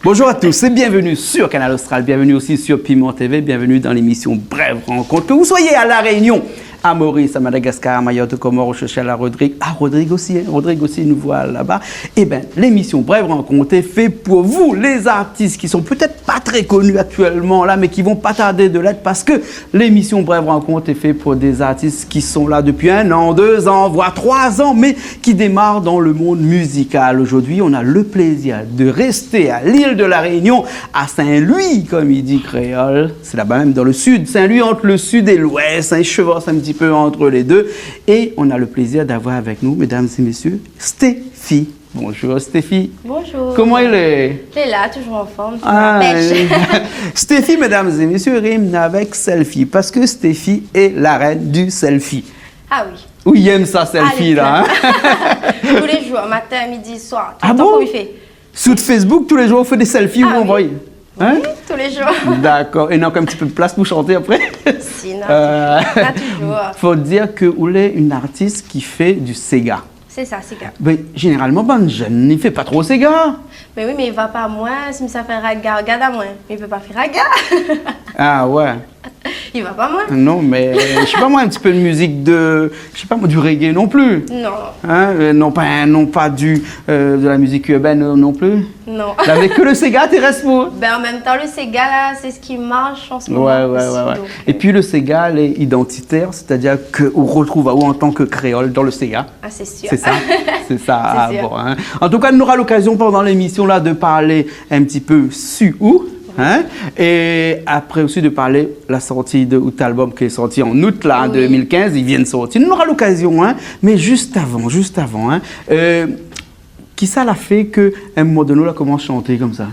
Bonjour à tous et bienvenue sur Canal Austral, bienvenue aussi sur Piment TV, bienvenue dans l'émission Brève Rencontre. Que vous soyez à La Réunion, à Maurice, à Madagascar, à Mayotte, aux Comores, au Seychelles, à Rodrigue, Rodrigue aussi nous voit là-bas. Eh bien, l'émission Brève Rencontre est faite pour vous, les artistes qui sont peut-être pas très connus actuellement là, mais qui vont pas tarder de l'être parce que l'émission Brève Rencontre est faite pour des artistes qui sont là depuis 1 an, 2 ans, voire 3 ans, mais qui démarrent dans le monde musical. Aujourd'hui, on a le plaisir de rester à l'île de la Réunion, à Saint-Louis, comme il dit créole. C'est là-bas même dans le sud. Saint-Louis entre le sud et l'ouest, un chevauche un petit peu entre les deux. Et on a le plaisir d'avoir avec nous, mesdames et messieurs, Stéphie. Bonjour Stéphie. Bonjour. Comment elle est? Elle est là, toujours en forme. Stéphie, mesdames et messieurs, rime avec selfie, parce que Stéphie est la reine du selfie. Ah oui. Oui, il aime ça, selfie, là. Hein? Tous les jours, matin, midi, soir. Tout ah le temps bon? qu'on lui fait. Sur Facebook, tous les jours, on fait des selfies, vous envoyez? Hein? Oui, tous les jours. D'accord. Et donc un petit peu de place pour chanter après? Si, non, toujours. Faut dire que vous êtes une artiste qui fait du Sega. C'est ça, c'est ça. Mais généralement, ben jeune, il ne fait pas trop Sega. Mais oui, mais il va pas moins. Si ça fait raga, regarde à moi. Mais il peut pas faire raga. Ah ouais. Il va pas moins. Non, mais je sais pas moi, un petit peu de musique de, je sais pas moi, du reggae non plus. Non. Hein? Non pas de la musique urbaine non plus. Non. Avec que le Sega, t'es restes pour. Ben en même temps, le Sega là, c'est ce qui marche en ce moment. Ouais. Donc, Et puis le Sega, il est identitaire, c'est-à-dire qu'on retrouve à vous en tant que créole dans le Sega. Ah, c'est sûr. C'est ça, c'est ça. Ah, sûr. bon, hein. En tout cas, on aura l'occasion pendant l'émission là de parler un petit peu sur hein? Et après aussi de parler la sortie de cet album qui est sorti en août là, en 2015, ils viennent sortir. On aura l'occasion, hein? Mais juste avant, hein? Qui ça l'a fait que un moment donné là commence à chanter comme ça?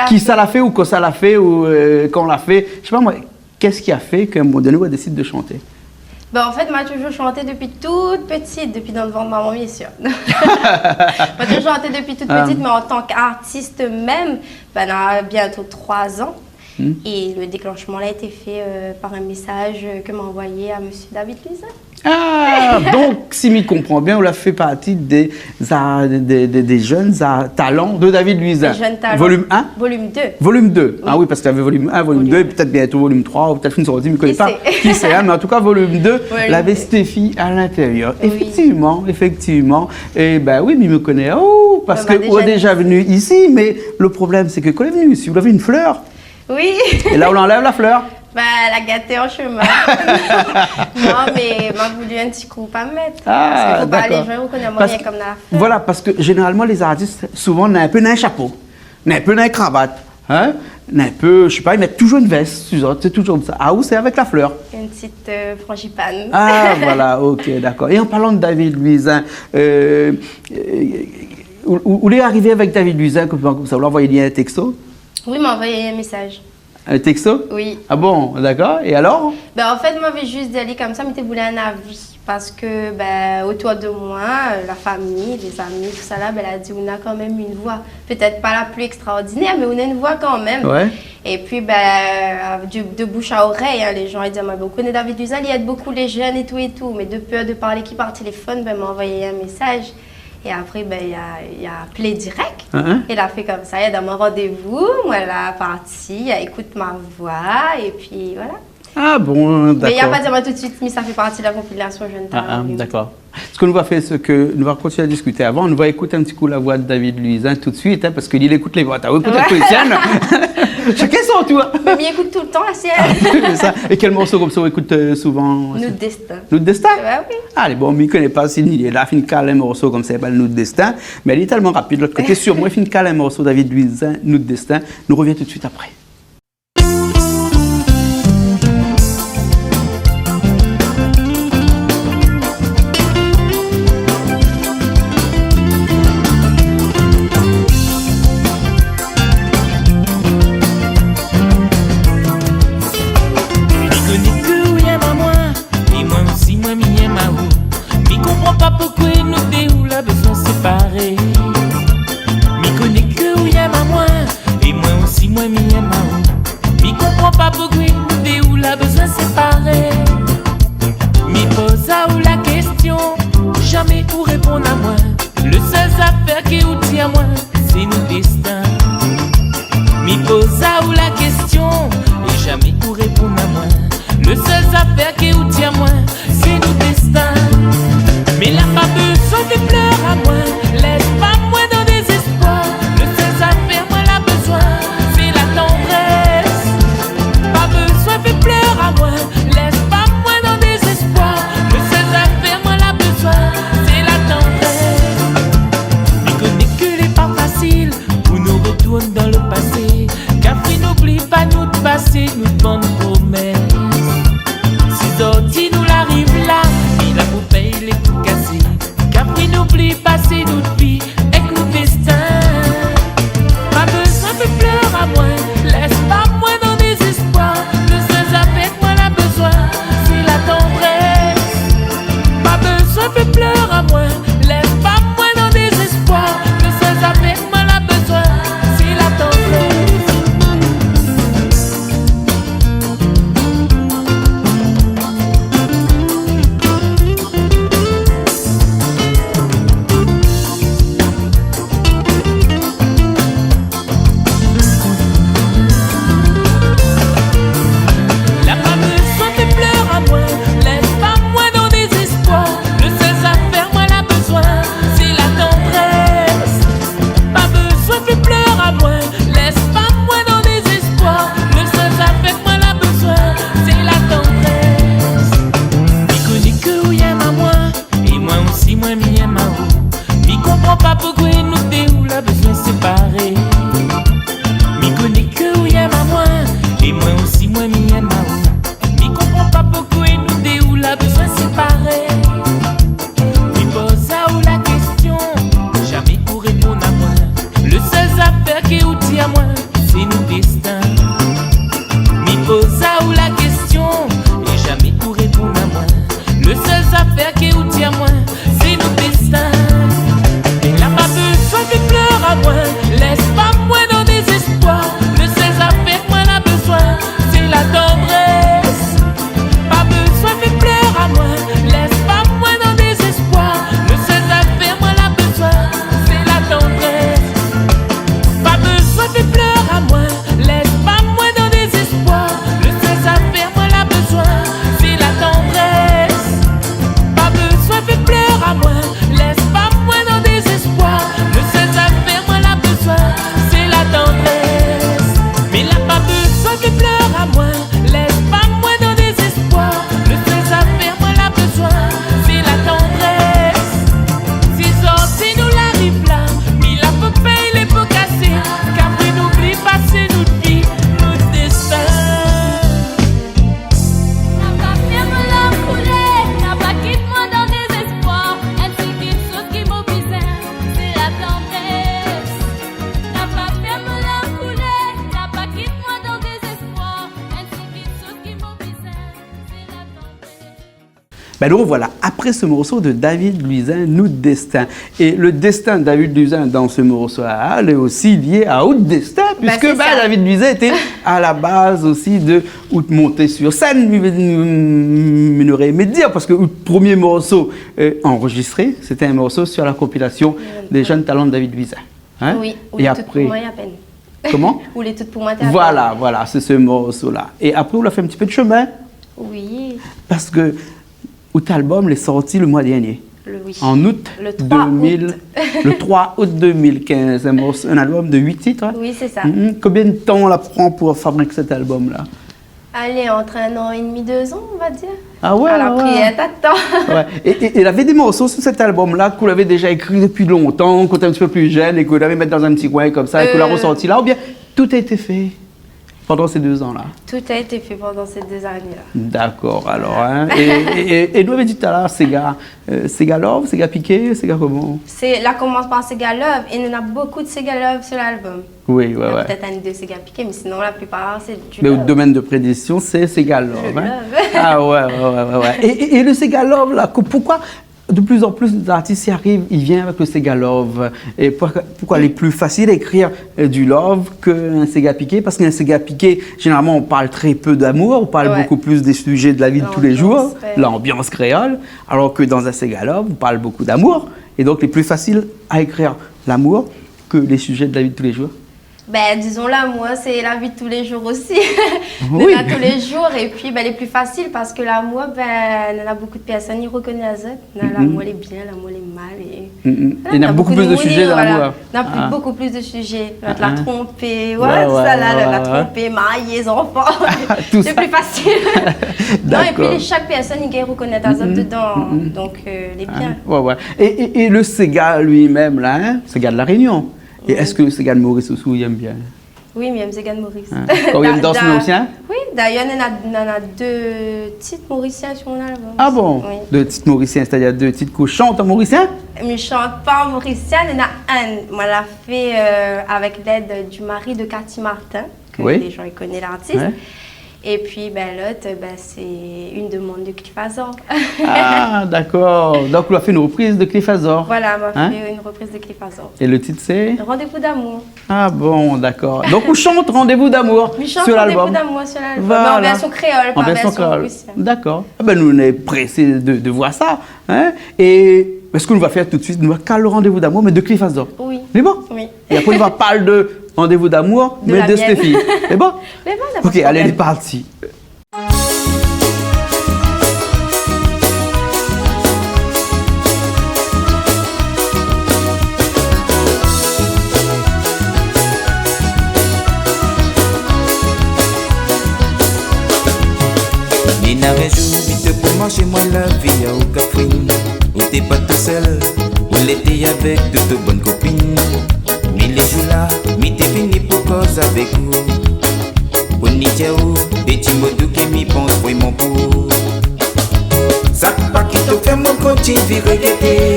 Qui ça l'a fait ou quand ça l'a fait ou quand on l'a fait? Je sais pas moi. Qu'est-ce qui a fait qu'à un moment donné on décide de chanter? Ben, en fait, moi, j'ai toujours chanté depuis toute petite, depuis dans le ventre de maman, bien sûr. Moi, j'ai toujours chanté depuis toute petite, mais en tant qu'artiste même, ben, on a bientôt 3 ans. Et le déclenchement là, a été fait par un message que m'a envoyé à M. David Luisin. Ah, donc, si je comprends bien, on a fait partie des jeunes talents de David Luisin. Des jeunes talents. Volume 1? Volume 2. Volume 2. Oui. Ah oui, parce qu'il y avait volume 1, volume 2, et peut-être bientôt volume 3, ou peut-être une sortie, je ne connais pas qui c'est, hein, mais en tout cas, volume 2, il avait Stéphie à l'intérieur. Oui. Effectivement. Et ben oui, mais il me connaît, parce qu'on est déjà venu ici, mais le problème, c'est que quand on est venu ici, vous avez une fleur. Oui. Et là, on enlève la fleur. Ben, elle a gâté en chemin. Non, mais m'a voulu un petit coup pas me mettre. Parce qu'il faut pas les gens qu'on a moyen comme dans la fleur. Voilà, parce que généralement, les artistes, souvent, on a un peu un chapeau, on a un peu une cravate, hein? On a un peu, je sais pas, ils mettent toujours une veste, c'est toujours ça. Ah, ou c'est avec la fleur? Une petite frangipane. Ah, voilà, ok, d'accord. Et en parlant de David Luisin, où est arrivé avec David Luisin, comme ça, vous l'envoyez un texto? Oui, il m'a envoyé un message. Un texto? Oui. Ah bon, d'accord. Et alors? Ben, en fait, moi, je vais juste d'aller comme ça, mais tu voulais un avis. Parce que, ben, autour de moi, la famille, les amis, tout ça là, ben, elle a dit, on a quand même une voix. Peut-être pas la plus extraordinaire, mais on a une voix quand même. Ouais. Et puis, ben, de bouche à oreille, hein, les gens ils disent, on connaît David Luisin, il aide beaucoup les jeunes et tout. Mais de peur de parler qui par téléphone, ben, m'a envoyé un message. Et après, ben, il a appelé direct. Il a fait comme ça. Il a dans mon rendez-vous. Moi, elle a parti. Elle écoute ma voix. Et puis, voilà. Ah bon, d'accord. Mais il n'y a pas de dire tout de suite, mais ça fait partie de la compilation Jeune Talent. D'accord. Ce que nous va faire, c'est que nous allons continuer à discuter avant. Nous allons écouter un petit coup la voix de David Luisin tout de suite, hein, parce qu'il écoute les voix. Tu as écouté les siennes. Chacun son tour. Mais il écoute tout le temps la sienne. C'est ça. Et quel morceau comme ça on écoute souvent? Nous de Destin. Nous de Destin? Oui. Allez, bon, mais il ne connaît pas s'il est là, il fait un morceau comme ça, il s'appelle Nous de Destin. Mais il est tellement rapide. De l'autre côté, sur moi, il fait un morceau David Luisin, Nous de Destin. Nous reviens tout de suite après. Jamais pour répondre à moi. Le seul affaire qui outil à moi, c'est nous destin. m'y posa ou la question, et jamais pour répondre à moi. Le seul affaire qui ou tient moi, c'est nos destins. Mais la pas besoin de pleurer à moi, laisse pas moi dans désespoir. Le seul affaire moi la besoin, c'est la tendresse. Pas besoin de pleurer à moi, laisse pas moi dans désespoir. Le seul affaire moi la besoin, c'est la tendresse. Mais connais que les pas faciles, où nous retourne dans le passé. Car puis n'oublie pas nous de passer, nous de bonnes promesses. Si sorti nous l'arrive là, il a pour payer les coups cassés. Car puis n'oublie pas c'est notre vie et que nous destin. Pas besoin de pleurer à moi, laisse pas moi dans désespoir. Le seul avec moi la besoin, c'est la tendresse. Pas besoin de pleurer à moi, laisse pas moi dans désespoir. Le seul avec moi la besoin, c'est la tendresse. La pas besoin de pleurer à moi, laisse pas moi dans désespoir. Le seul affaire moi la besoin, c'est la tendresse. Pas besoin de pleurer à moi, laisse pas moi dans désespoir. Le seul affaire moi la besoin, c'est la tendresse. Il connaît que où y'aime à moi, et moi aussi moi m'y aime à vous. Il comprend pas pourquoi nous deux où la besoin séparé. M'y connaît que où y'aime à moi, et moi aussi moi m'y aime à vous. M'y comprend pas pourquoi nous deux où la besoin séparé. M'y pose à où la question, jamais pour répondre à moi. Le seul affaire qui ou dit à moi, c'est nos destins. M'y pose à où la question, et jamais pour répondre à moi. Le seul affaire qui ou dit à moi, c'est nos destins. Et la pas besoin de pleurer à moi, laisse pas moi dans désespoir. Le seul affaire moi la besoin, c'est la tendresse. Pas besoin de pleurer à moi, laisse pas moi dans désespoir. Le seul affaire moi la besoin, c'est la tendresse. Pas besoin de pleurer à moi, laisse pas moi dans désespoir. Le seul affaire moi la besoin, c'est la tendresse. Pas besoin de pleurer à moi, laisse pas moi dans désespoir. Le seul affaire moi la besoin, c'est la tendresse. Mais là pas besoin de pleurer à moi, laisse pas moi dans désespoir. Le seul affaire moi la besoin, c'est la tendresse. Si sorti nous l'arrive là, mais la peut payer les pots cassés. Car puis n'oublie pas c'est notre vie, notre destin. N'a pas fait me l'enfouler, n'a pas quitté moi dans désespoir. Ainsi qu'il saute qui m'obéissait, c'est la tendresse. N'a pas fait me l'enfouler, n'a pas quitté moi dans désespoir. Ainsi qu'il saute qui m'obéissait, c'est la tendresse. Ben donc voilà, après ce morceau de David Luisin, Nous destin. Et le destin de David Luisin dans ce morceau-là, elle est aussi lié à Out Destin, puisque c'est ça. David Luisin était à la base aussi de Out monter sur scène. Il n'aurait aimé dire, parce que le premier morceau enregistré, c'était un morceau sur la compilation des jeunes talents de David Luisin. Hein? Oui, ou Et les toutes après, pour moi et à peine. comment? Ou les toutes pour moi et à Voilà, voilà, c'est ce morceau-là. Et après, on a fait un petit peu de chemin, peine. Oui, parce que Out album est sorti le mois dernier. oui. En août Le 3 août. le 3 août 2015, un album de 8 titres. Hein. Oui, c'est ça. Combien de temps on la prend pour fabriquer cet album-là? Allez, entre 1 an et demi, 2 ans, on va dire. Ah ouais, Elle a ouais. pris un tas de temps. Ouais. Et il avait des morceaux sur cet album-là que vous l'avez déjà écrit depuis longtemps, quand vous êtes un petit peu plus jeune et que vous l'avez mis dans un petit coin comme ça et que vous l'avez ressorti là, ou bien tout a été fait pendant ces 2 ans-là? Tout a été fait pendant ces 2 années-là. D'accord, alors. Hein. Et nous avons dit tout à l'heure, Sega Love, Sega Piqué, Sega comment? Là commence par Sega Love et il y en a beaucoup de Sega Love sur l'album. Oui, Il y ouais, a ouais. peut-être un ou deux Sega Piqué, mais sinon la plupart c'est du Mais au Love. domaine de prédiction, c'est Sega Love. Le Hein. Love. Ah ouais. Et le Sega Love, là, pourquoi de plus en plus d'artistes y arrivent, ils viennent avec le Sega Love? Et pourquoi il est plus facile d'écrire du Love qu'un Sega Piqué? Parce qu'un Sega Piqué, généralement, on parle très peu d'amour, on parle Ouais. beaucoup plus des sujets de la vie de tous les jours, L'ambiance, ouais. l'ambiance créole, alors que dans un Sega Love, on parle beaucoup d'amour. Et donc, il est plus facile à écrire l'amour que les sujets de la vie de tous les jours. Ben, disons là, moi, c'est la vie de tous les jours aussi. Oui. De la tous les jours. Et puis, ben, les plus faciles parce que l'amour, ben, il y en a beaucoup de personnes qui reconnaissent. L'amour est bien, l'amour est mal. Et... Il y a beaucoup plus de sujets dans l'amour. Il y a beaucoup plus de sujets. La tromper, voilà, tout ça là, la tromper, marier, les enfants. C'est plus facile. Non, et puis, chaque personne, il reconnaît un homme dedans. Donc, il est bien. Ouais, ouais. Et le Sega lui-même, là, hein, Sega de La Réunion. Et est-ce que le Sega de Maurice aussi, il aime bien? Oui, mais il aime Sega de Maurice. Quand il aime danser mauricien? Oui, d'ailleurs, il y en a 2 titres mauriciens sur mon album. Ah bon? Oui. 2 titres mauriciens, c'est-à-dire 2 titres qu'on chante en mauricien? Mais je ne chante pas en mauricien, il y en a un. Moi, je l'ai fait avec l'aide du mari de Cathy Martin, que les gens connaissent l'artiste. Ouais. Et puis, ben, l'autre, ben, c'est une demande de Cliff Azor. Ah, d'accord. Donc, on a fait une reprise de Cliff Azor. Voilà, on a fait une reprise de Cliff Azor. Et le titre, c'est Rendez-vous d'amour. Ah bon, d'accord. Donc, on chante Rendez-vous d'amour sur l'album. Rendez-vous d'amour sur l'album. Voilà. Mais en version créole, pas en version créole. D'accord. Ah ben, nous, on est pressés de voir ça. Hein? Et ce qu'on va faire tout de suite, nous va caler le Rendez-vous d'amour, mais de Cliff Azor. Oui. C'est bon? Oui. Et après, on va parler de Rendez-vous d'amour, mais de Stéphie. C'est bon? Mais bon, ok, allez, c'est parti. Nina réjoue vite pour manger moi la vie au Catherine. Où t'es pas tout seul, où l'été avec toutes bonnes copines. Mais les jours là, mi t'es fini pour cause avec vous. On y tient où, des petits mots doux qui m'y pensent vraiment pour. Ça pas qui te fait mon continue de regretter.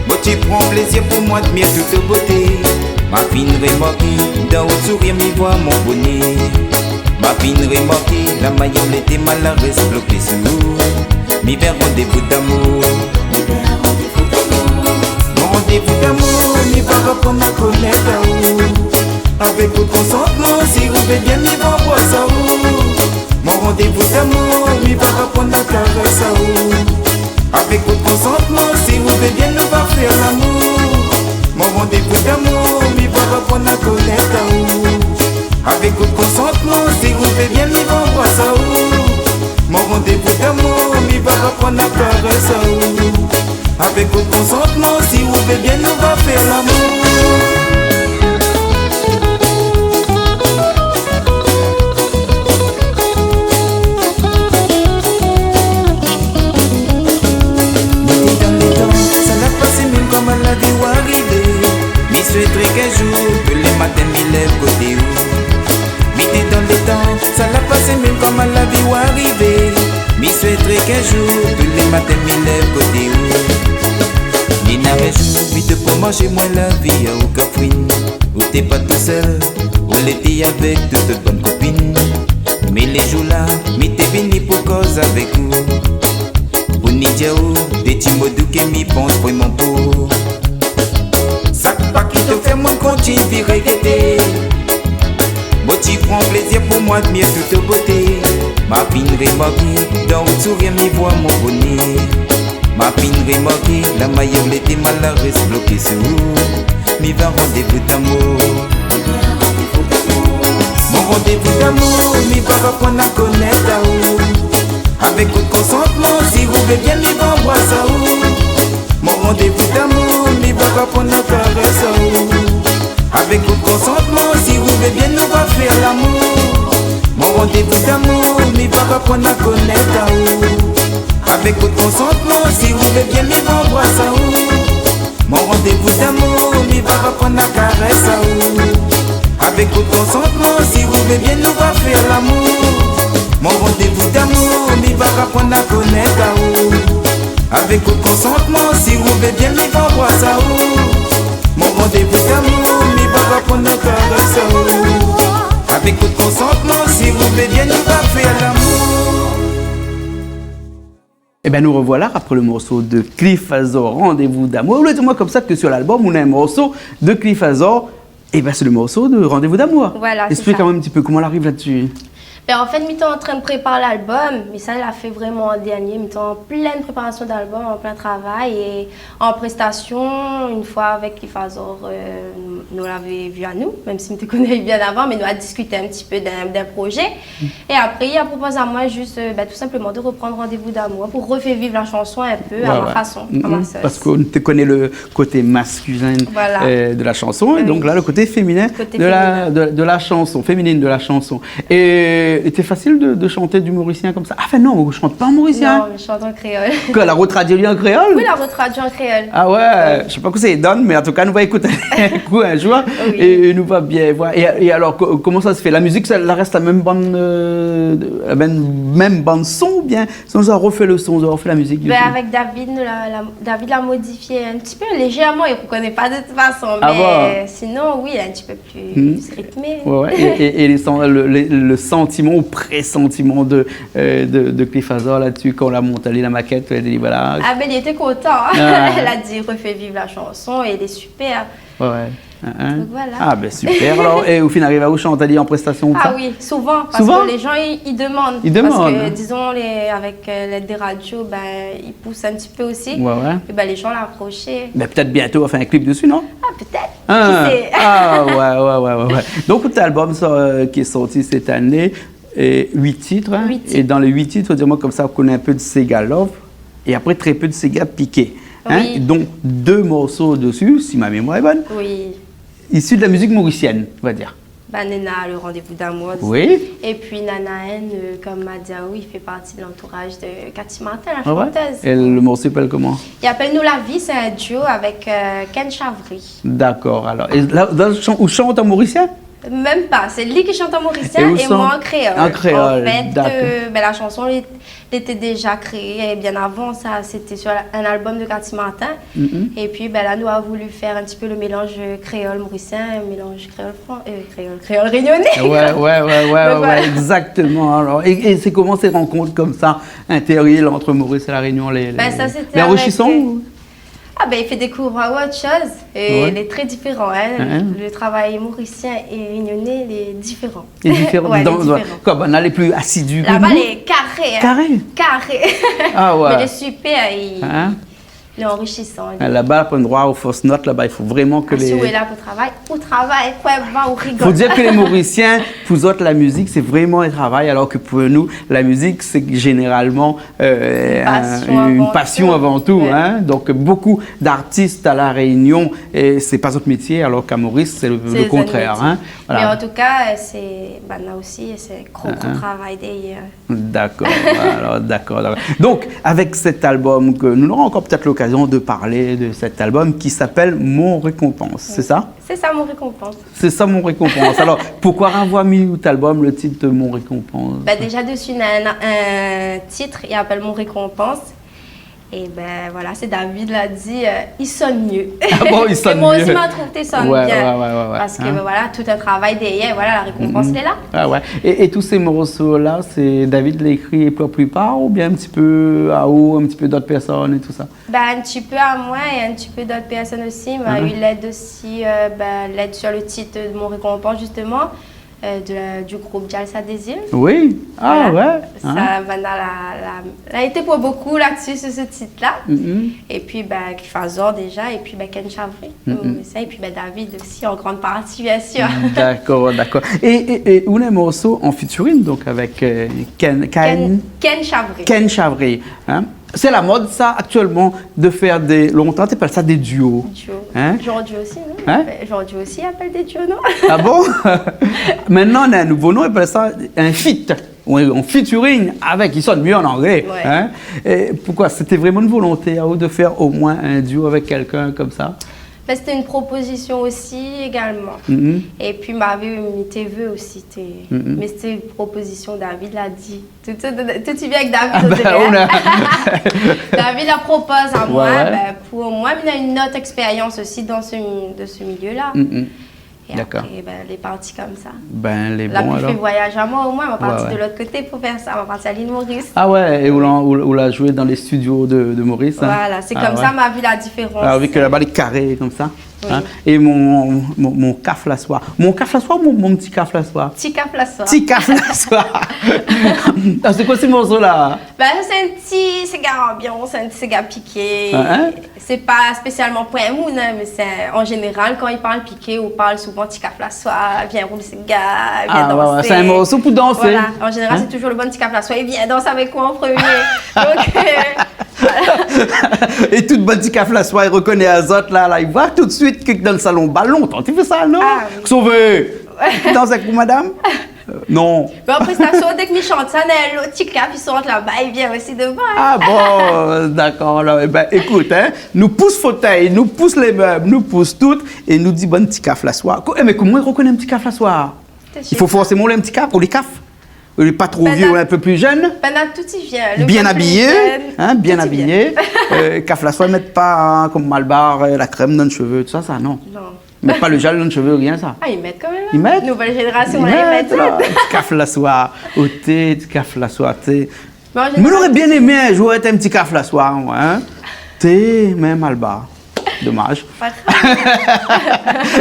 Moi tu prends plaisir pour moi de mieux toute beauté. Ma fine remarquée, dans le sourire m'y voit mon bonnet. Ma fine remarquée, la maillot était malheureuse bloquée sur nous. Mi vers rendez-vous d'amour. Mon rendez-vous d'amour, mi va reprendre à connaître à où. Avec votre consentement, si vous voulez bien, mi va voir ça où. Mon rendez-vous d'amour, mi va reprendre à caresser à où. Avec votre consentement, si vous voulez bien, nous va faire l'amour. Mon rendez-vous d'amour, mi va reprendre à connaître à où. Avec votre consentement, si vous voulez bien, mi va voir ça où. Mon rendez-vous d'amour, mi va reprendre la caresse à où. Avec votre consentement, si vous voulez bien, nous va faire l'amour. Mettez dans les dents, ça l'a passé même comme à la vie où arrivé. Mi souhaiterait qu'un jour, que les matins m'y lève côté où. Mettez dans les dents, ça l'a passé même comme à la vie où arrivé. Mi souhaiterait qu'un jour, tous les matins m'y lève côté où. Nina réjoue, vite pour manger moi la vie au Catherine. Où t'es pas tout seul, où l'été avec toutes bonnes copines. Mais les jours là, mi t'es venu pour cause avec vous. Pour Nidiaou, des petits mots doux qui m'y pensent vraiment pour. Ça pas qui te fait mon continue de regretter. Moi tu prends plaisir pour moi de mieux toute beauté. Ma fine remarquée, dans le sourire m'y voit mon bonnet. Ma fine remarquée, la maillot était malheureuse bloquée sur vous. Mi va rendez-vous d'amour. Mon rendez-vous d'amour, mi va reprendre à connaître à où. Avec votre consentement, si vous voulez bien, mi va voir ça où. Mon rendez-vous d'amour, mi va reprendre à caresser à où. Avec votre consentement, si vous voulez bien, nous va faire l'amour. Mon rendez-vous d'amour, mi va reprendre à connaître à où. Avec votre consentement, si vous voulez bien, mi va voir ça où. Mon rendez-vous d'amour, mi va reprendre à caresser à où. Avec votre consentement, si vous voulez bien, nous va faire l'amour. Mon rendez-vous d'amour, mi va reprendre à connaître à où. Avec votre consentement, si vous voulez bien, mi va voir ça où. Mon rendez-vous d'amour, mi va reprendre la caresse à où. Avec votre consentement, si vous voulez bien, nous va faire l'amour. Eh bien, nous revoilà après le morceau de Cliff Azor, Rendez-vous d'amour. Dites-moi comme ça que sur l'album, on a un morceau de Cliff Azor. Eh bien, c'est le morceau de Rendez-vous d'amour. Voilà, explique quand même un petit peu comment on arrive là-dessus. Ben, en fait, nous sommes en train de préparer l'album, mais ça, il a fait vraiment en dernier. Nous sommes en pleine préparation d'album, en plein travail et en prestation. Une fois avec Kifazor, nous l'avons vu à nous, même si nous te connaissions bien avant, mais nous avons discuté un petit peu d'un projet. Et après, il a proposé à moi juste tout simplement de reprendre Rendez-vous d'amour pour refaire vivre la chanson un peu à ma façon, à ma sauce. Parce qu'on te connaît le côté masculin de la chanson, et donc là, le côté féminin de la chanson, féminine de la chanson. Et c'était facile de chanter du mauricien comme ça? Ah, enfin non, je chante pas en mauricien. Non, mais je chante en créole. Que la retraduit en créole? Oui, la retraduit en créole. Ah ouais, je sais pas quoi ça donne, mais en tout cas, nous va écouter un coup un jour et nous va bien voir. Et alors, comment ça se fait? La musique, ça reste la même bande son ou bien si on a refait le son, on a refait la musique? Ben, avec David, David l'a modifié un petit peu, légèrement, il ne reconnaît pas de toute façon, Ah mais bon? Sinon, oui, un petit peu plus rythmé. Ouais. Et le sentiment ou pressentiment de Cliff Hazard là-dessus, quand on l'a monté la maquette, elle a dit voilà. Ah ben il était content, hein. Elle a dit refais vivre la chanson et elle est super. Ouais. Donc voilà. Ah ben super. Alors, et au final, arrive à où chanter en prestation? Ah oui, souvent, parce que les gens ils demandent. Ils demandent. Parce que disons, avec l'aide des radios, ben, ils poussent un petit peu aussi. Ouais. Et ben, les gens l'ont approché. Ben, peut-être bientôt, on va faire un clip dessus, non? Ah, peut-être. Qui sait? Ouais. Donc, cet album qui est sorti cette année, 8 titres. Hein? 8 titres. Et dans les 8 titres, dis-moi comme ça, on connaît un peu de Sega Love et après très peu de Sega Piqué. Hein? Oui. Donc, 2 morceaux dessus, si ma mémoire est bonne, Oui. issus de la musique mauricienne, on va dire. Ben, Nena, le Rendez-vous d'amour. Oui. Et puis Nana N, comme Madiaou, il fait partie de l'entourage de Cathy Martin, la Ah ouais? chanteuse. Et le morceau s'appelle comment? Il appelle Nous la vie, c'est un duo avec Ken Chavry. D'accord, alors. Et là, où chante en mauricien? Même pas, c'est lui qui chante en mauricien Et où et sont- moi en créole. En créole, En fait, d'accord. la chanson elle était déjà créée et bien avant ça, c'était sur un album de Cathy Martin. Et puis là, nous avons voulu faire un petit peu le mélange créole-mauricien, un mélange créole réunionnais. Ouais, voilà. exactement. Alors, et c'est comment ces rencontres comme ça, interriles entre Maurice et La Réunion, Ça, c'était les enrichissants avec- ou- Ah ben il fait découvrir autre chose et Ouais. il est très différent. Hein. Hein. Le travail mauricien et réunionnais, il est différent. Les différents, Ouais, il est différent. quoi, ben, là, les plus assidus que Là-bas, nous. il est carré. Hein. Carré? Carré. Ah ouais. Mais il est super, Hein? il est enrichissant. Là-bas, pour droit aux fausses notes, là-bas, il faut vraiment que Si vous les... êtes là pour travail, quoi, va ou rigole. Il faut dire que les Mauriciens, pour eux, la musique, c'est vraiment un travail, alors que pour nous, la musique, c'est généralement une passion avant tout. Ouais. Hein? Donc, beaucoup d'artistes à La Réunion, et c'est pas notre métier, alors qu'à Maurice, c'est le contraire. Hein? Mais Voilà. en tout cas, c'est là aussi, c'est gros travail derrière. D'accord, alors d'accord. Donc, avec cet album, que nous aurons encore peut-être l'occasion de parler de cet album qui s'appelle Mon Récompense, c'est ça? C'est ça mon récompense. C'est ça, Mon Récompense. Alors, pourquoi avoir mis cet album, le titre Mon Récompense? Déjà dessus, il y a un titre, il appelle Mon Récompense. Et voilà, c'est David l'a dit, il sonne mieux. Ah bon, il sonne Et moi mieux. aussi, m'a trouvé sonne Ouais, bien. ouais. Parce que Hein? voilà, tout un travail derrière, voilà, la récompense, elle est là. Ah ouais. Et tous ces morceaux-là, c'est David l'a écrit pour la plupart ou bien un petit peu à eau, un petit peu d'autres personnes et tout ça? Un petit peu à moi et un petit peu d'autres personnes aussi. Il m'a eu l'aide aussi, l'aide sur le titre de Mon Récompense, justement, du groupe Jalsa Désir. Oui. Ah Voilà. ouais. Ça, Hein? elle a été pour beaucoup là-dessus, sur ce titre-là. Mhm. Et puis, Kifazor déjà, et puis Ken Chavry, et puis David aussi, en grande partie, bien sûr. D'accord. Et on a un morceau en featuring, donc avec Ken Chavry. Ken Chavry. Hein? C'est la mode, ça, actuellement, de faire longtemps, tu appelles ça des duos. Duo. Hein? Jean Dieu aussi, non? Hein? Jean Dieu aussi appelle des duos, non? Ah bon? Maintenant, on a un nouveau nom, on appelle ça un feat. En featuring avec, il sonne mieux en anglais. Ouais. Hein? Et pourquoi? C'était vraiment une volonté à vous de faire au moins un duo avec quelqu'un comme ça? C'était une proposition aussi également. Mhm. Et puis, mis tes vœux aussi. Mais c'était une proposition, David l'a dit. Tout y vient avec David. David la propose à moi. Ouais. Pour moi, il a une autre expérience aussi de ce milieu-là. Mhm. Et D'accord. après, elle est partie comme ça. Les La bons plus fait alors. voyage à moi, au moins, on va partir Ouais. de l'autre côté pour faire ça. On va partir à l'île Maurice. Ah ouais, et on l'a joué dans les studios de Maurice. Hein? Voilà, c'est Ah comme ouais. ça m'a vu la différence. Alors, avec là-bas les carrés comme ça. Hein? Et mon caf la soir. Mon caf la soir ou mon petit caf la soir? Petit cap la soirée. Petit caf la soir. Ah, c'est quoi ce morceau-là? Ben, c'est un petit cigare ambiance, c'est un petit cigare piqué. Hein? C'est pas spécialement pour un moon, hein, mais c'est en général, quand il parle piqué, on parle souvent petit cap la soirée, viens rouler le cigare, viens Ah, danser. ouais, c'est un morceau pour danser. Voilà, en général, Hein? c'est toujours le bon petit cap la soirée, viens danser avec moi en premier. Donc, voilà. Et toute bonne petit caf la soir, il reconnaît Azote là, il voit tout de suite que dans le salon ballon. Tu fais ça, non? Ah, oui. Sauvé! Danse avec vous, madame? Non. Mais en prestation, dès que je chante ça, l'autre petit cap, il sort là-bas, il vient aussi devant. Ah bon, d'accord. Alors, eh ben, écoute, hein, nous pousse fauteuil, nous pousse les meubles, nous pousse tout, et nous dit bon petit caf la soir. Mais comment il reconnaît un petit caf la soir? Il faut forcément un petit caf pour les cafs. Il n'est pas trop vieux ou un peu plus jeune. Pendant tout y vient. Le Bien bon habillé, jeune, hein, bien tout y vient. habillé. Caf la soir, ils ne mettent pas hein, comme Malbar, la crème dans les cheveux, tout ça, ça, non. Non. Ils ne mettent pas le gel dans les cheveux, rien, ça. Ah, ils mettent quand même. Hein. Ils mettent? Nouvelle génération, Ils là, ils mettent. là, petit caf la soir, au thé, petit caf la soir, thé. Mais en Mais général, j'aurais bien aimé un jour être un petit caf la soir, moi, hein. Thé, même Malbar. Dommage. pas grave.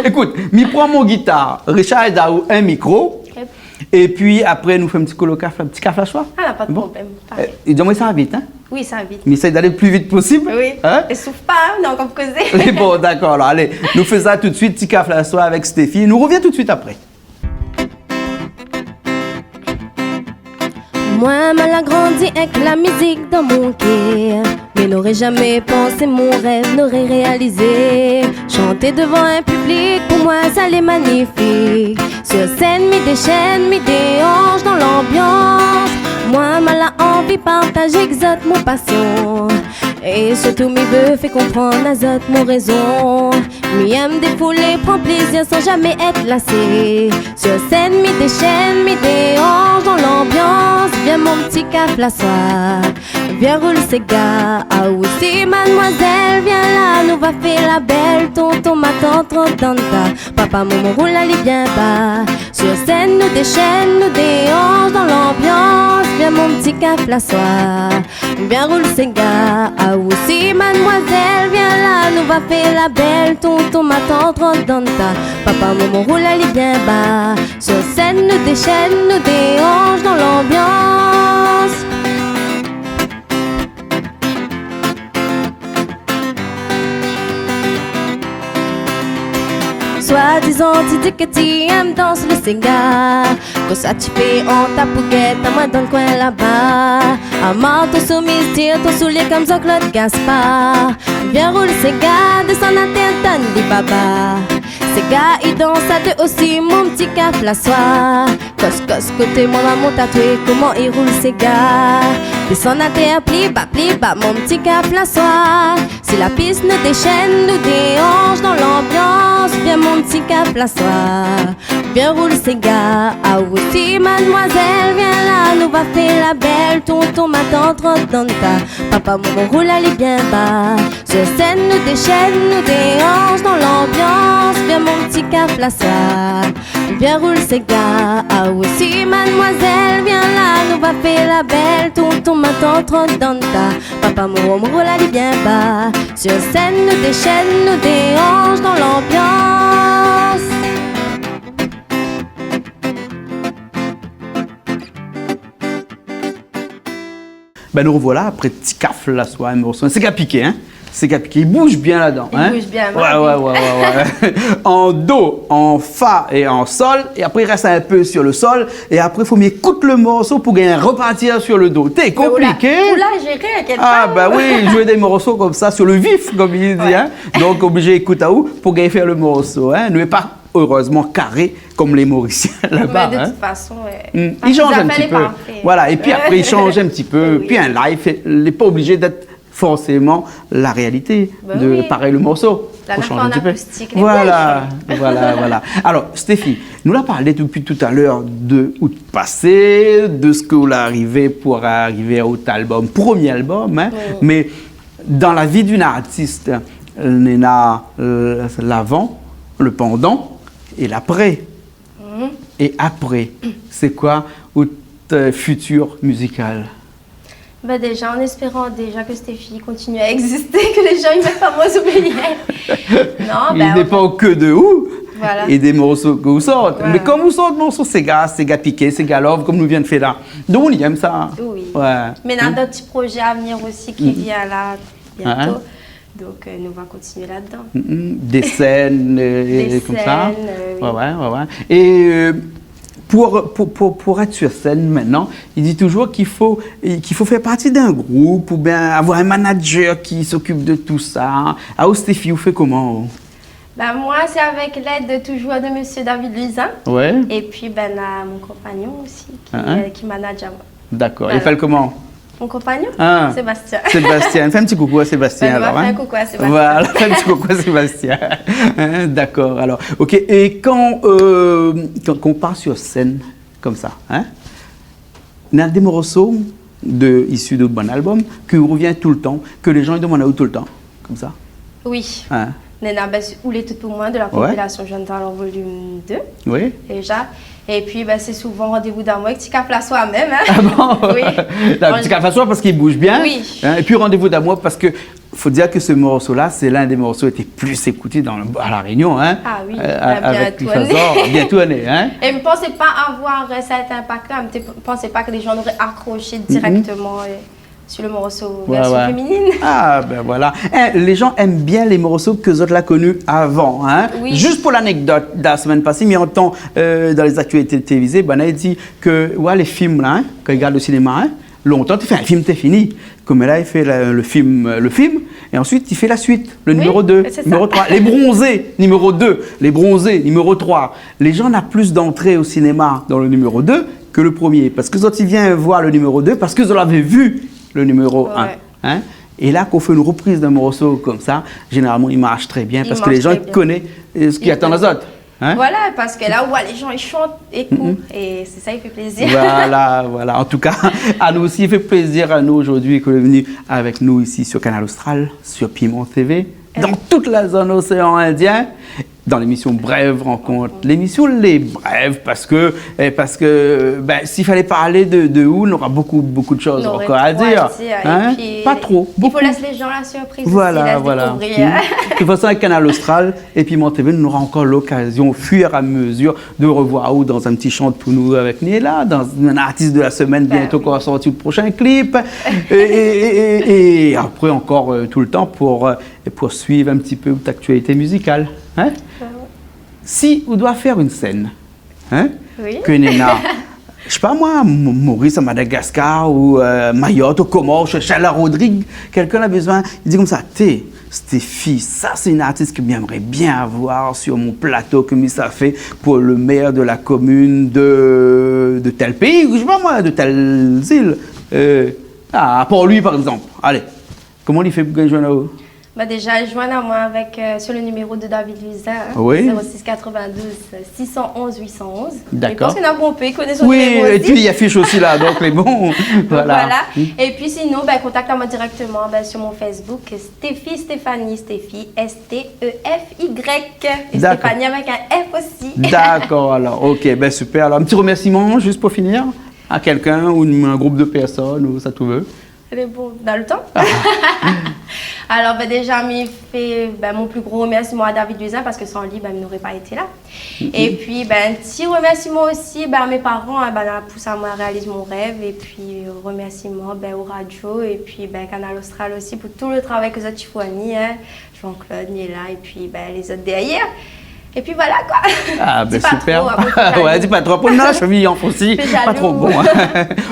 Écoute, m'y prends mon guitare, Richard et Daou, un micro, Yep. et puis après, nous faisons un petit colo caf, un petit caf la soir. Ah, pas de Bon. problème. Parfait. Et dis-moi, ça va vite, hein. Oui, ça invite. Mais essaye d'aller le plus vite possible. Oui. Hein? Et souffle pas, hein, on a encore causé. Bon, d'accord, alors allez, nous faisons ça tout de suite, petit caf la soir avec Stéphie. Nous reviens tout de suite après. Moi, mal a grandi avec la musique dans mon cœur. Mais n'aurais jamais pensé mon rêve n'aurait réalisé. Chanter devant un public, pour moi, ça l'est magnifique. Sur scène, mis des chaînes, mis des hanches dans l'ambiance. Moi, mal a envie partager exote mon passion. Et surtout, m'y veut fait comprendre Azote mon raison. M'y aime défouler, prend plaisir sans jamais être lassé. Sur scène, mis des chaînes, mis des hanches dans l'ambiance. Viens mon petit caf la soir, viens roule ces gars. Ah aussi mademoiselle, viens là, nous va faire la belle. Tonton m'attend trop dans ta. Papa, maman roule la bien bas. Sur scène, nous déchaîne, nous des hanches dans l'ambiance. Viens mon petit caf la soir, viens roule ces gars. Ah aussi mademoiselle, viens là, nous va faire la belle. Tonton m'attend trop dans ta. Papa, maman roule la bien bas. Sur scène, nous déchaîne, nous des hanches dans l'ambiance. Soi-disant, tu dis que tu aimes danser le cigare. Quand ça tu fais en ta pouguette, à moi dans le coin là-bas. À mort, ton soumise, tire ton soulier comme Jean-Claude Gaspard. Viens roule le cigare, descends la tête, donne des babas. Ces gars, ils dansent à deux aussi, mon petit caf la soir. Cos, côté moi, maman tatoué, comment ils roulent ces gars. Descends la terre, pli bas, mon petit caf la soir. Si la piste nous déchaîne, nous déhanche dans l'ambiance. Viens mon petit caf la soir, viens roule ces gars. Ah aussi mademoiselle, viens là, nous va faire la belle. Tonton m'attend trop dans ta. Papa, maman roule allez bien bas. Sur scène, nous déchaîne, nous déhanche dans l'ambiance. Viens mon petit caf la soir, viens roule ces gars. Ah aussi mademoiselle, viens là, nous va faire la belle. Tonton m'attend trop dans ta. Papa, maman roule allez bien bas. Sur scène, nous déchaîne, nous déhanche dans l'ambiance. Ben nous revoilà après petit caf la soir, un morceau. C'est qu'à piquer, hein? C'est qu'à piquer. Il bouge bien là-dedans. Il hein? bouge bien, Ouais. En do, en fa et en sol. Et après, il reste un peu sur le sol. Et après, il faut m'écouter le morceau pour gagner repartir sur le dos. T'es compliqué. Oula, j'ai rien, inquiète Ah, pas. bah oui, jouer des morceaux comme ça sur le vif, comme il dit. Ouais. Hein? Donc, obligé d'écouter à où pour gagner faire le morceau. Hein? Nous n'est pas heureusement carré comme les Mauriciens là-bas. Mais de hein? toute façon, Il change un petit peu. Voilà, et puis après, il change un petit peu. Oui. Puis un live, il n'est pas obligé d'être forcément la réalité Ben de oui. pareil le morceau. La Faut note changer en un petit peu. acoustique, les Voilà, voilà. Alors, Stéphie, nous l'a parlé depuis tout à l'heure de où passé, de ce que vous arrivé pour arriver à votre album, premier album, hein, Oui. mais dans la vie d'une artiste, il y a l'avant, le pendant et l'après. Et après, c'est quoi votre futur musical? Bah déjà, en espérant déjà que Stéphie continue à exister, que les gens y mettent pas moins oubliés. Non, Il dépend que de où Voilà. et des morceaux que vous sortez. Voilà. Mais comme vous sortez morceaux, c'est gars piqué, c'est gars love, comme nous vient de faire là. Donc on y aime ça. Oui. Ouais. Mais on a d'autres petits projets à venir aussi qui viennent là bientôt. Donc, nous allons continuer là-dedans. Des scènes Des comme ça. scènes, oui. Ouais. Et pour être sur scène maintenant, il dit toujours qu'il faut faire partie d'un groupe ou bien avoir un manager qui s'occupe de tout ça. Ah, Stéphie, vous faites comment? Ben, moi, c'est avec l'aide toujours de Monsieur David Luisin. Ouais. Et puis, ben, là, mon compagnon aussi qui manage à moi. D'accord. Voilà. Il fait comment? Mon compagnon Ah. Sébastien. Sébastien. Fais un petit coucou à Sébastien. Ben, on va alors, faire hein. un coucou à Sébastien. Voilà, fais un petit coucou à Sébastien. Hein, d'accord. Alors, ok. Et quand on part sur scène comme ça, hein, il y a des morceaux issus de bon album qui reviennent tout le temps, que les gens ils demandent à vous tout le temps, comme ça. Oui. Hein. Nena, ben, où les tout pour moi de la compilation Jeune Talent volume 2, Oui. déjà. Et puis, ben, c'est souvent rendez-vous d'amour avec Tika Place soi-même. Hein. Ah bon? Oui. Un petit café parce qu'il bouge bien. Oui. Hein, et puis rendez-vous d'amour parce que faut dire que ce morceau-là, c'est l'un des morceaux qui était plus écouté à La Réunion. Hein, Ah oui, avec bientôt année. Bientôt année. Hein. Et je ne pensais pas avoir cet impact-là. Je ne pensais pas que les gens auraient accroché directement sur le morceau version féminine. Ah, ben voilà. Les gens aiment bien les morceaux que vous avez connus avant. Hein. Oui. Juste pour l'anecdote de la semaine passée, mais en temps, dans les actualités télévisées, ben, on a dit que les films, là, hein, quand ils regardent le cinéma, hein, longtemps, tu fais un film, t'es fini. Comme là, il fait le film, et ensuite, il fait la suite, le numéro 2, numéro 3. Les bronzés, numéro 2. Les bronzés, numéro 3. Les gens ont plus d'entrée au cinéma dans le numéro 2 que le premier. Parce que quand ils viennent voir le numéro 2, parce que vous l'avez vu, le numéro 1. Hein? Et là, qu'on fait une reprise d'un morceau comme ça, généralement, il marche très bien, parce que les gens connaissent ce qu'ils attendent aux autres. Hein? Voilà, parce que là où les gens ils chantent et courent, et c'est ça, il fait plaisir. Voilà. En tout cas, à nous aussi, il fait plaisir à nous aujourd'hui que vous êtes venu avec nous ici sur Canal Austral, sur Piment TV, dans toute la zone océan Indien, dans l'émission Brève Rencontre. L'émission Les Brèves, parce que ben, s'il fallait parler de où, on aura beaucoup de choses encore à dire. Hein? Puis, pas trop. Il faut laisser les gens la surprise. Voilà. Découvrir. De toute façon, avec Canal Austral et Piment TV, nous aurons encore l'occasion, au fur et à mesure, de revoir où dans un petit chant pour nous avec Niela, dans un artiste de la semaine bientôt qu'on va sortir le prochain clip. et après, encore tout le temps pour suivre un petit peu l'actualité musicale. Hein? Si on doit faire une scène, hein, que Nena, je sais pas moi, Maurice à Madagascar ou Mayotte ou Comores, Chala Rodrigue, quelqu'un a besoin, il dit comme ça, Stéphie, ça c'est une artiste que j'aimerais bien avoir sur mon plateau, comme ça fait pour le maire de la commune de tel pays, je sais pas moi, de telle île. Pour lui par exemple. Allez, comment il fait pour gagner à vous? Bah déjà, joignez à moi avec, sur le numéro de David Luisin, oui. 06 92 611 811. D'accord. Je pense qu'on a bon pays, connaît son oui, numéro aussi. et puis il y a fiche aussi là, donc les bons. Voilà. Et puis sinon, contactez-moi directement sur mon Facebook, Stéphanie, Stéphie, S-T-E-F-Y. Et Stéphanie avec un F aussi. D'accord, alors, ok, super. Alors, un petit remerciement juste pour finir à quelqu'un ou un groupe de personnes, ou ça tout veut. Mais bon, dans le temps. Alors, déjà, je fais mon plus gros remerciement à David Luisin parce que sans lui, il n'aurait pas été là. Et puis, un petit remerciement aussi à mes parents, poussé à moi à réaliser mon rêve. Et puis, remerciement aux radios et puis Canal Austral aussi pour tout le travail que vous avez fourni. Jean-Claude, Niela et puis les autres derrière. Et puis voilà quoi. Ah ben super. Ouais, dis pas trop. Pour nous, cheville en aussi. Pas trop bon.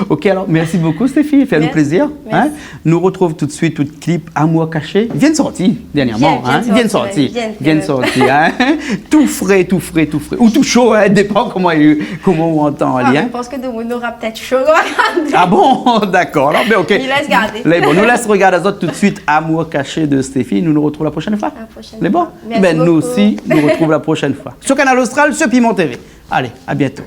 Ok, alors merci beaucoup Stéphie, fait nous plaisir. Hein? Nous retrouve tout de suite tout clip Amour caché. Il vient de sortir dernièrement. Il vient de sortir. Hein? Tout frais. Ou tout chaud, hein? Dépend comment on entend. Je pense que on aura peut-être chaud. Ah bon, d'accord. Alors, ben, ok. Il laisse garder. Nous laisse regarder les autres tout de suite Amour caché de Stéphie. Nous retrouvons la prochaine fois. Les bon. Nous aussi, nous retrouvons la prochaine fois. Sur Canal Austral, sur Piment TV. Allez, à bientôt.